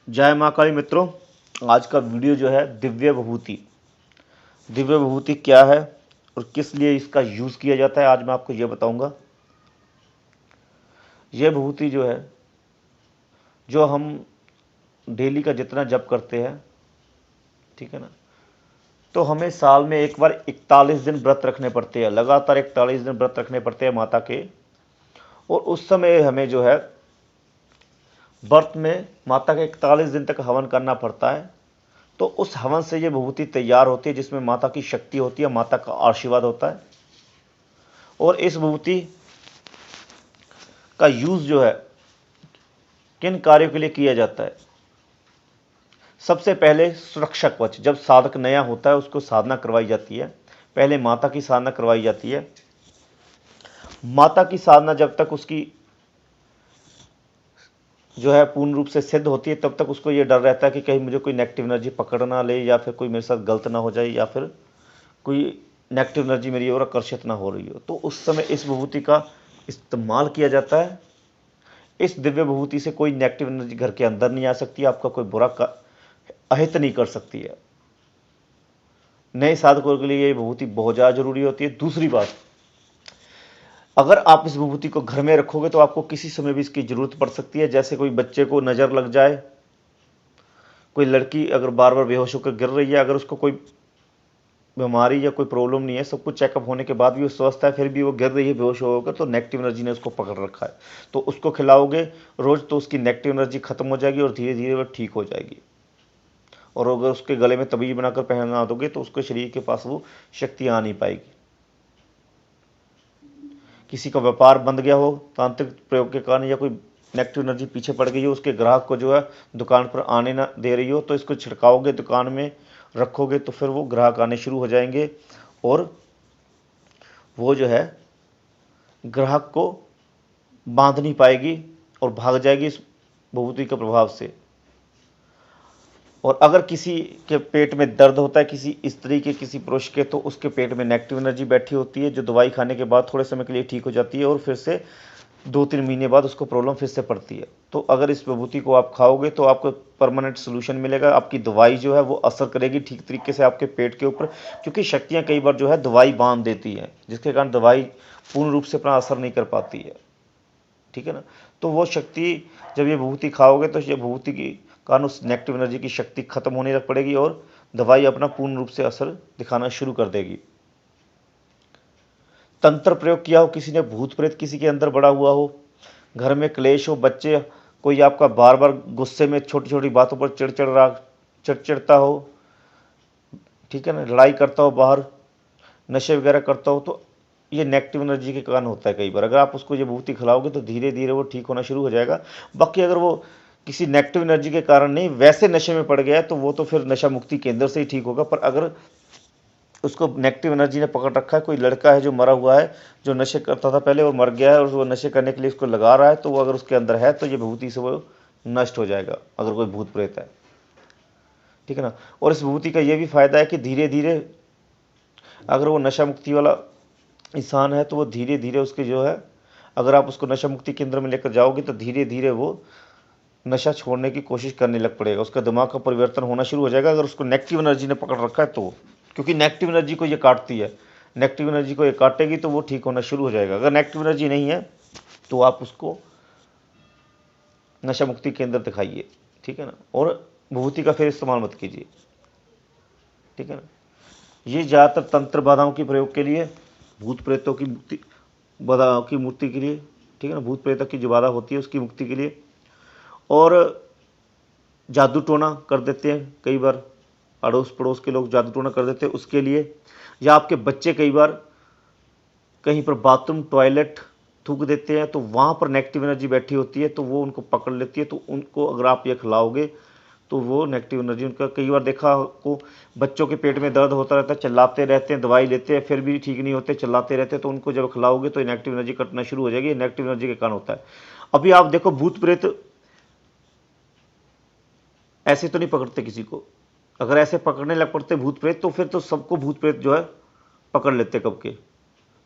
जय माँ काली मित्रों। आज का वीडियो जो है दिव्य विभूति। दिव्य विभूति क्या है और किस लिए इसका यूज़ किया जाता है, आज मैं आपको ये बताऊंगा। यह विभूति जो है, जो हम डेली का जितना जप करते हैं, ठीक है ना, तो हमें साल में एक बार 41 दिन व्रत रखने पड़ते हैं। लगातार 41 दिन व्रत रखने पड़ते हैं माता के। और उस समय हमें जो है व्रत में माता के 41 दिन तक हवन करना पड़ता है। तो उस हवन से ये विभूति तैयार होती है, जिसमें माता की शक्ति होती है, माता का आशीर्वाद होता है। और इस विभूति का यूज़ जो है किन कार्यों के लिए किया जाता है। सबसे पहले सुरक्षा कवच, जब साधक नया होता है उसको साधना करवाई जाती है। पहले माता की साधना करवाई जाती है। माता की साधना जब तक उसकी जो है पूर्ण रूप से सिद्ध होती है, तब तक उसको ये डर रहता है कि कहीं मुझे कोई नेगेटिव एनर्जी पकड़ ना ले, या फिर कोई मेरे साथ गलत ना हो जाए, या फिर कोई नेगेटिव एनर्जी मेरी ओर आकर्षित ना हो रही हो। तो उस समय इस विभूति का इस्तेमाल किया जाता है। इस दिव्य विभूति से कोई नेगेटिव एनर्जी घर के अंदर नहीं आ सकती, आपका कोई बुरा अहित नहीं कर सकती है। नए साधकों के लिए ये विभूति बहुत ज़्यादा जरूरी होती है। दूसरी बात, अगर आप इस विभूति को घर में रखोगे तो आपको किसी समय भी इसकी जरूरत पड़ सकती है। जैसे कोई बच्चे को नज़र लग जाए, कोई लड़की अगर बार बार बेहोश होकर गिर रही है, अगर उसको कोई बीमारी या कोई प्रॉब्लम नहीं है, सब कुछ चेकअप होने के बाद भी वो स्वस्थ है, फिर भी वो गिर रही है, बेहोश होकर, तो नेगेटिव एनर्जी ने उसको पकड़ रखा है। तो उसको खिलाओगे रोज तो उसकी नेगेटिव एनर्जी खत्म हो जाएगी और धीरे धीरे वो ठीक हो जाएगी। और अगर उसके गले में तबीज बनाकर पहना दोगे तो उसके शरीर के पास वो शक्ति आ नहीं पाएगी। किसी का व्यापार बंद गया हो तांत्रिक प्रयोग के कारण, या कोई नेगेटिव एनर्जी पीछे पड़ गई हो, उसके ग्राहक को जो है दुकान पर आने ना दे रही हो, तो इसको छिड़काओगे, दुकान में रखोगे, तो फिर वो ग्राहक आने शुरू हो जाएंगे और वो जो है ग्राहक को बांध नहीं पाएगी और भाग जाएगी इस विभूति के प्रभाव से। और अगर किसी के पेट में दर्द होता है, किसी स्त्री के, किसी पुरुष के, तो उसके पेट में नेगेटिव एनर्जी बैठी होती है, जो दवाई खाने के बाद थोड़े समय के लिए ठीक हो जाती है और फिर से 2-3 महीने बाद उसको प्रॉब्लम फिर से पड़ती है। तो अगर इस विभूति को आप खाओगे तो आपको परमानेंट सोल्यूशन मिलेगा। आपकी दवाई जो है वो असर करेगी ठीक तरीके से आपके पेट के ऊपर, क्योंकि शक्तियाँ कई बार जो है दवाई बांध देती हैं, जिसके कारण दवाई पूर्ण रूप से अपना असर नहीं कर पाती है, ठीक है ना। तो वो शक्ति, जब ये विभूति खाओगे तो ये विभूति की कारण उस नेगेटिव एनर्जी की शक्ति खत्म होने लग पड़ेगी और दवाई अपना पूर्ण रूप से असर दिखाना शुरू कर देगी। तंत्र प्रयोग किया हो, किसी ने भूत प्रेत किसी के अंदर बड़ा हुआ हो, घर में क्लेश हो, बच्चे कोई आपका बार बार गुस्से में छोटी छोटी बातों पर चिड़चिड़ता हो, ठीक है ना, लड़ाई करता हो, बाहर नशे वगैरह करता हो, तो ये नेगेटिव एनर्जी के कारण होता है। कई बार अगर आप उसको ये विभूति खिलाओगे तो धीरे धीरे वो ठीक होना शुरू हो जाएगा। बाकी अगर वो किसी नेगेटिव एनर्जी के कारण नहीं, वैसे नशे में पड़ गया है, तो वो तो फिर नशा मुक्ति केंद्र से ही ठीक होगा। पर अगर उसको नेगेटिव एनर्जी ने पकड़ रखा है, कोई लड़का है जो मरा हुआ है, जो नशे करता था पहले और मर गया है, और वो नशे करने के लिए उसको लगा रहा है, तो वो अगर उसके अंदर है तो ये विभूति से वो नष्ट हो जाएगा, अगर कोई भूत प्रेत है, ठीक है ना। और इस विभूति का ये भी फायदा है कि धीरे धीरे अगर वो नशा मुक्ति वाला इंसान है तो वो धीरे धीरे उसके जो है, अगर आप उसको नशा मुक्ति केंद्र में लेकर जाओगे तो धीरे धीरे वो नशा छोड़ने की कोशिश करने लग पड़ेगा, उसका दिमाग का परिवर्तन होना शुरू हो जाएगा, अगर उसको नेगेटिव एनर्जी ने पकड़ रखा है तो। क्योंकि नेगेटिव एनर्जी को ये काटती है, नेगेटिव एनर्जी को ये काटेगी तो वो ठीक होना शुरू हो जाएगा। अगर नेगेटिव एनर्जी नहीं है तो आप उसको नशा मुक्ति केंद्र दिखाइए, ठीक है ना, और विभूति का फिर इस्तेमाल मत कीजिए, ठीक है ना। ये ज़्यादातर तंत्र बाधाओं के प्रयोग के लिए, भूत प्रेतों की मुक्ति, बाधाओं की मुक्ति के लिए, ठीक है ना, भूत प्रेतों की जो बाधा होती है उसकी मुक्ति के लिए, और जादू टोना कर देते हैं कई बार, अड़ोस पड़ोस के लोग जादू टोना कर देते हैं उसके लिए, या आपके बच्चे कई बार कहीं पर बाथरूम टॉयलेट थूक देते हैं तो वहाँ पर नेगेटिव एनर्जी बैठी होती है, तो वो उनको पकड़ लेती है। तो उनको अगर आप ये खिलाओगे तो वो नेगेटिव एनर्जी उनका, कई बार देखा को बच्चों के पेट में दर्द होता रहता है, चिल्लाते रहते हैं, दवाई लेते हैं, फिर भी ठीक नहीं होते, चिल्लाते रहते हैं, तो उनको जब खिलाओगे तो नेगेटिव एनर्जी कटना शुरू हो जाएगी। नेगेटिव एनर्जी के कारण होता है। अभी आप देखो, भूत प्रेत ऐसे तो नहीं पकड़ते किसी को, अगर ऐसे पकड़ने लग पड़ते भूत प्रेत तो फिर तो सबको भूत प्रेत जो है पकड़ लेते कब के।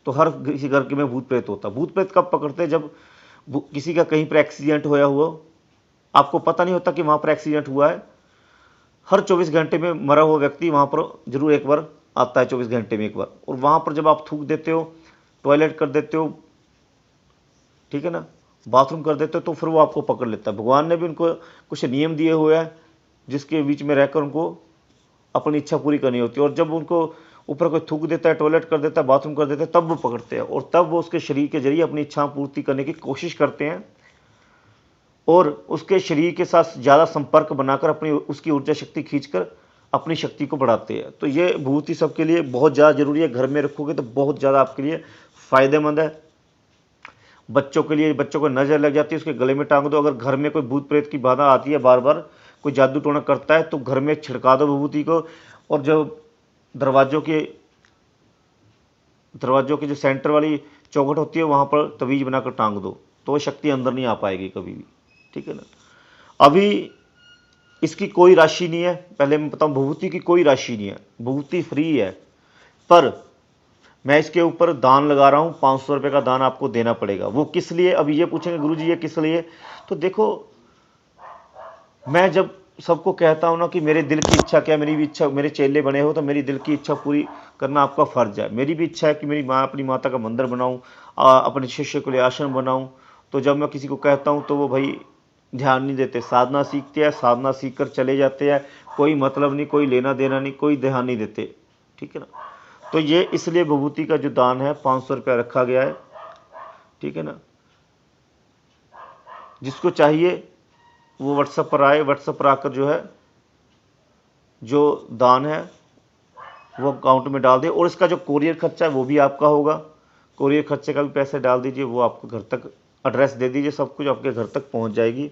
तो हर किसी घर के में भूत प्रेत होता। भूत प्रेत कब पकड़ते, जब किसी का कहीं पर एक्सीडेंट होया हुआ, आपको पता नहीं होता कि वहाँ पर एक्सीडेंट हुआ है। हर 24 घंटे में मरा हुआ व्यक्ति वहाँ पर जरूर एक बार आता है, 24 घंटे में एक बार। और वहाँ पर जब आप थूक देते हो, टॉयलेट कर देते हो, ठीक है ना, बाथरूम कर देते हो, तो फिर वो आपको पकड़ लेता है। भगवान ने भी उनको कुछ नियम दिए हुए हैं जिसके बीच में रहकर उनको अपनी इच्छा पूरी करनी होती है। और जब उनको ऊपर कोई थूक देता है, टॉयलेट कर देता है, बाथरूम कर देता है, तब वो पकड़ते हैं और तब वो उसके शरीर के जरिए अपनी इच्छा पूर्ति करने की कोशिश करते हैं और उसके शरीर के साथ ज़्यादा संपर्क बनाकर अपनी उसकी ऊर्जा शक्ति खींचकर अपनी शक्ति को बढ़ाते हैं। तो ये विभूति सबके लिए बहुत ज़्यादा जरूरी है। घर में रखोगे तो बहुत ज़्यादा आपके लिए फ़ायदेमंद है। बच्चों के लिए, बच्चों को नज़र लग जाती है, उसके गले में टांग दो। अगर घर में कोई भूत प्रेत की बाधा आती है, बार बार कोई जादू टोना करता है, तो घर में छिड़का दो विभूति को। और जो दरवाजों की जो सेंटर वाली चौखट होती है, वहाँ पर तवीज बनाकर टांग दो, तो वो शक्ति अंदर नहीं आ पाएगी कभी भी, ठीक है ना। अभी इसकी कोई राशि नहीं है, पहले मैं बताऊं, विभूति की कोई राशि नहीं है, विभूति फ्री है। पर मैं इसके ऊपर दान लगा रहा हूँ, 500 रुपये का दान आपको देना पड़ेगा। वो किस लिए, अभी ये पूछेंगे गुरुजी ये किस लिए, तो देखो, मैं जब सबको कहता हूँ ना कि मेरे दिल की इच्छा क्या, मेरी भी इच्छा, मेरे चेले बने हो तो मेरी दिल की इच्छा पूरी करना आपका फ़र्ज है। मेरी भी इच्छा है कि मेरी माँ, अपनी माता का मंदिर बनाऊँ, अपने शिष्य के लिए आश्रम बनाऊँ। तो जब मैं किसी को कहता हूँ तो वो भाई ध्यान नहीं देते, साधना सीखते हैं, साधना सीख कर चले जाते हैं, कोई मतलब नहीं, कोई लेना देना नहीं, कोई ध्यान नहीं देते, ठीक है ना। तो ये इसलिए विभूति का जो दान है 500 रुपया रखा गया है, ठीक है ना। जिसको चाहिए वो व्हाट्सएप पर आए, व्हाट्सएप पर आकर जो है, जो दान है वो अकाउंट में डाल दे। और इसका जो कोरियर खर्चा है वो भी आपका होगा, कोरियर खर्चे का भी पैसे डाल दीजिए, वो आपको घर तक एड्रेस दे दीजिए, सब कुछ आपके घर तक पहुंच जाएगी,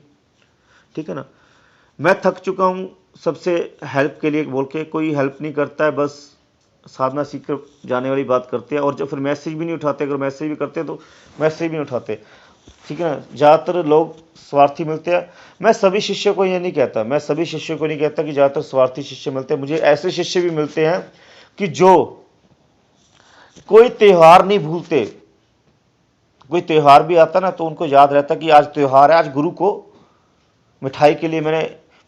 ठीक है ना। मैं थक चुका हूँ सबसे हेल्प के लिए बोल के, कोई हेल्प नहीं करता है, बस साधना सीख कर जाने वाली बात करते हैं। और जब फिर मैसेज भी नहीं उठाते, अगर मैसेज भी करते तो मैसेज भी नहीं उठाते, ठीक है ना। ज़्यादातर लोग स्वार्थी मिलते हैं। मैं सभी शिष्यों को ये नहीं कहता, मैं सभी शिष्यों को नहीं कहता कि ज़्यादातर स्वार्थी शिष्य मिलते हैं। मुझे ऐसे शिष्य भी मिलते हैं कि जो कोई त्यौहार नहीं भूलते। कोई त्यौहार भी आता ना तो उनको याद रहता कि आज त्यौहार है, आज गुरु को मिठाई के लिए मैंने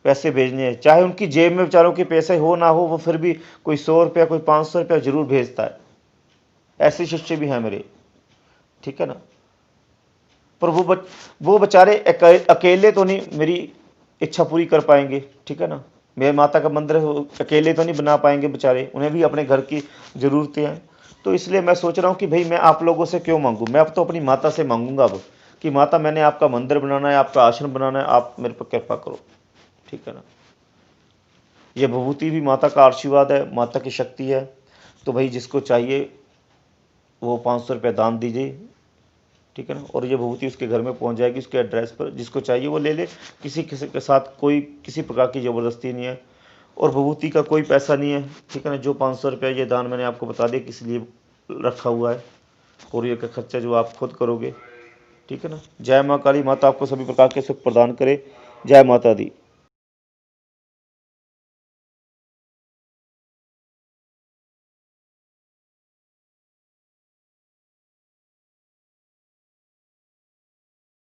पैसे भेजने हैं। चाहे उनकी जेब में बेचारों के पैसे हो ना हो, वो फिर भी कोई 100 रुपया, कोई 500 रुपया जरूर भेजता है। ऐसे शिष्य भी हैं मेरे, ठीक है ना। पर वो बेचारे अकेले तो नहीं मेरी इच्छा पूरी कर पाएंगे, ठीक है ना। मेरे माता का मंदिर अकेले तो नहीं बना पाएंगे बेचारे, उन्हें भी अपने घर की ज़रूरतें हैं। तो इसलिए मैं सोच रहा हूँ कि भाई मैं आप लोगों से क्यों मांगूँ, मैं अब तो अपनी माता से मांगूंगा अब कि माता मैंने आपका मंदिर बनाना है, आपका आश्रम बनाना है, आप मेरे पर कृपा करो, ठीक है ना। ये विभूति भी माता का आशीर्वाद है, माता की शक्ति है। तो भाई जिसको चाहिए वो 500 रुपये दान दीजिए, ठीक है ना। और ये विभूति उसके घर में पहुंच जाएगी, उसके एड्रेस पर। जिसको चाहिए वो ले ले, किसी किसी के साथ कोई किसी प्रकार की ज़बरदस्ती नहीं है और विभूति का कोई पैसा नहीं है, ठीक है ना। जो 500 रुपये ये दान मैंने आपको बता दिया किस लिए रखा हुआ है, कोरियर का खर्चा जो आप खुद करोगे, ठीक है ना। जय माँ काली, माता आपको सभी प्रकार के सुख प्रदान करे। जय माता दी।